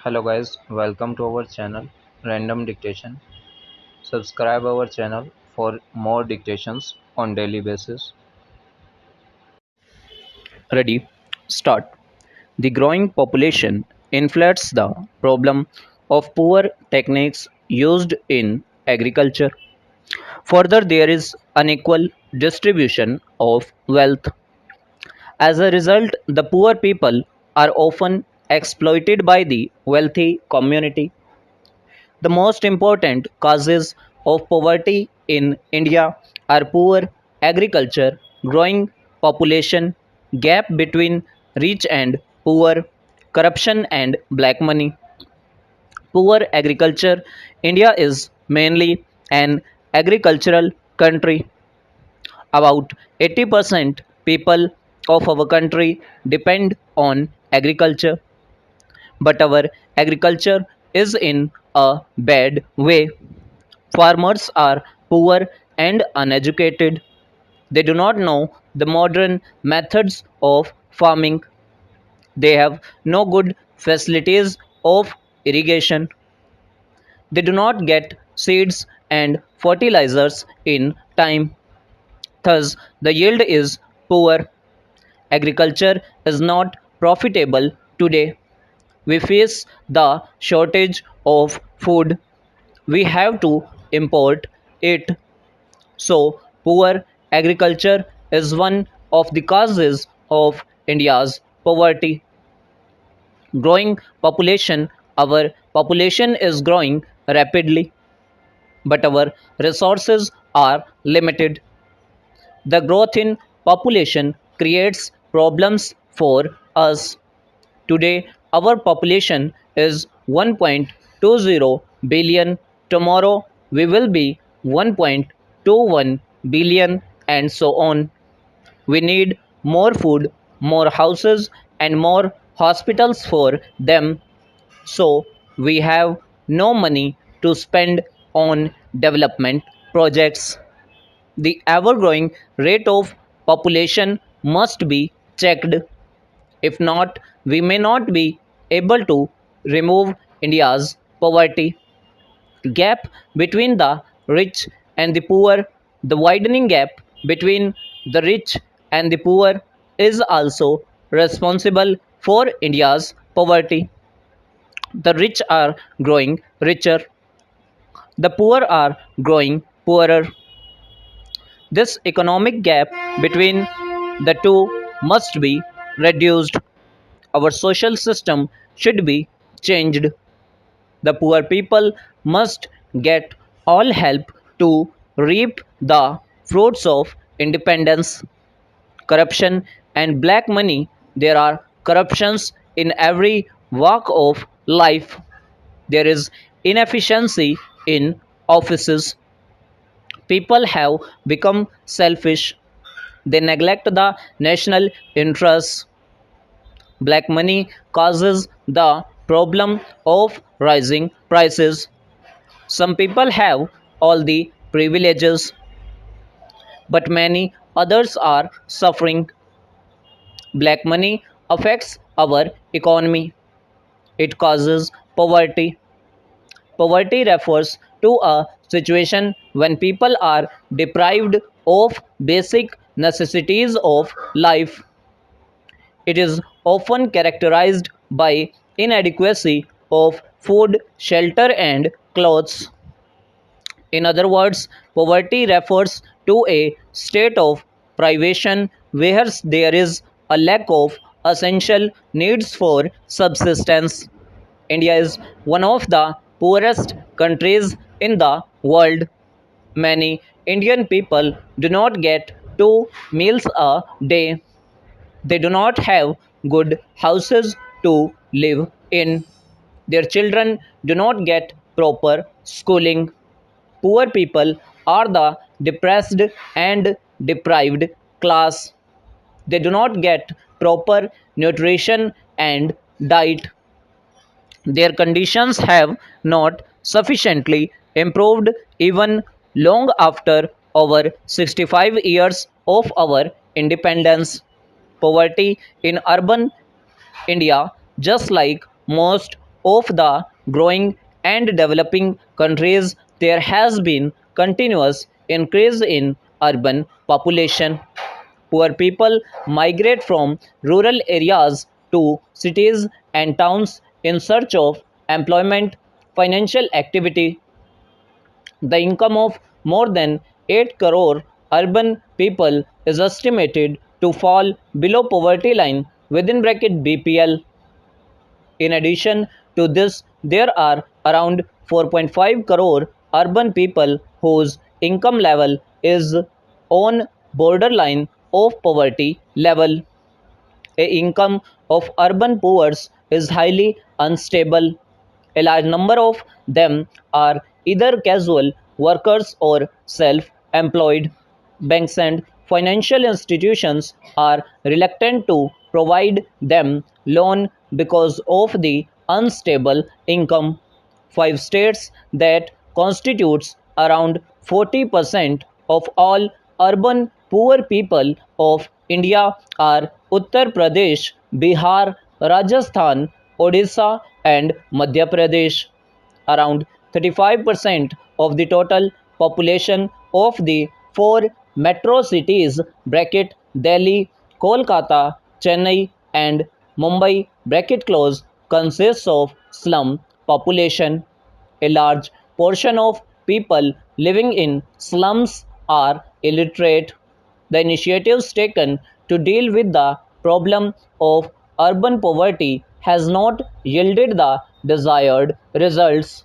Hello guys, welcome to our channel Random Dictation. Subscribe our channel for more dictations on daily basis. Ready? Start. The growing population inflates the problem of poor techniques used in agriculture. Further, there is unequal distribution of wealth. As a result, the poor people are often exploited by the wealthy community. The most important causes of poverty in India are poor agriculture, growing population, gap between rich and poor, corruption and black money. Poor agriculture. India is mainly an agricultural country. About 80% people of our country depend on agriculture, but our agriculture is in a bad way. Farmers are poor and uneducated. They do not know the modern methods of farming. They have no good facilities of irrigation. They do not get seeds and fertilizers in time. Thus, the yield is poor. Agriculture is not profitable today. We face the shortage of food. We have to import it. So, poor agriculture is one of the causes of India's poverty. Growing population. Our population is growing rapidly, but our resources are limited. The growth in population creates problems for us. Today, our population is 1.20 billion. Tomorrow, we will be 1.21 billion, and so on. We need more food, more houses, and more hospitals for them. So, we have no money to spend on development projects. The ever growing rate of population must be checked. If not, we may not be able to remove India's poverty gap between the rich and the poor. The widening gap between the rich and the poor is also responsible for India's poverty. The rich are growing richer, the poor are growing poorer. This economic gap between the two must be reduced. Our social system should be changed. The poor people must get all help to reap the fruits of independence. Corruption and black money. There are corruptions in every walk of life. There is inefficiency in offices. People have become selfish. They neglect the national interests. Black money causes the problem of rising prices. Some people have all the privileges, but many others are suffering. Black money affects our economy. It causes poverty. Poverty refers to a situation when people are deprived of basic necessities of life. It is often characterized by inadequacy of food, shelter, and clothes. In other words, poverty refers to a state of privation where there is a lack of essential needs for subsistence. India is one of the poorest countries in the world. Many Indian people do not get two meals a day. They do not have good houses to live in. Their children do not get proper schooling. Poor people are the depressed and deprived class. They do not get proper nutrition and diet. Their conditions have not sufficiently improved even long after over 65 years of our independence. Poverty in urban India, just like most of the growing and developing countries, there has been continuous increase in urban population. Poor people migrate from rural areas to cities and towns in search of employment, financial activity. The income of more than 8 crore urban people is estimated to fall below poverty line within bracket BPL. In addition to this, there are around 4.5 crore urban people whose income level is on borderline of poverty level. A income of urban poor is highly unstable. A large number of them are either casual workers or self-employed. Banks and financial institutions are reluctant to provide them loan because of the unstable income. Five states that constitutes around 40% of all urban poor people of India are Uttar Pradesh, Bihar, Rajasthan, Odisha and Madhya Pradesh. Around 35% of the total population of the four metro cities bracket Delhi, Kolkata, Chennai and Mumbai bracket close consists of slum population. A large portion of people living in slums are illiterate. The initiatives taken to deal with the problem of urban poverty has not yielded the desired results.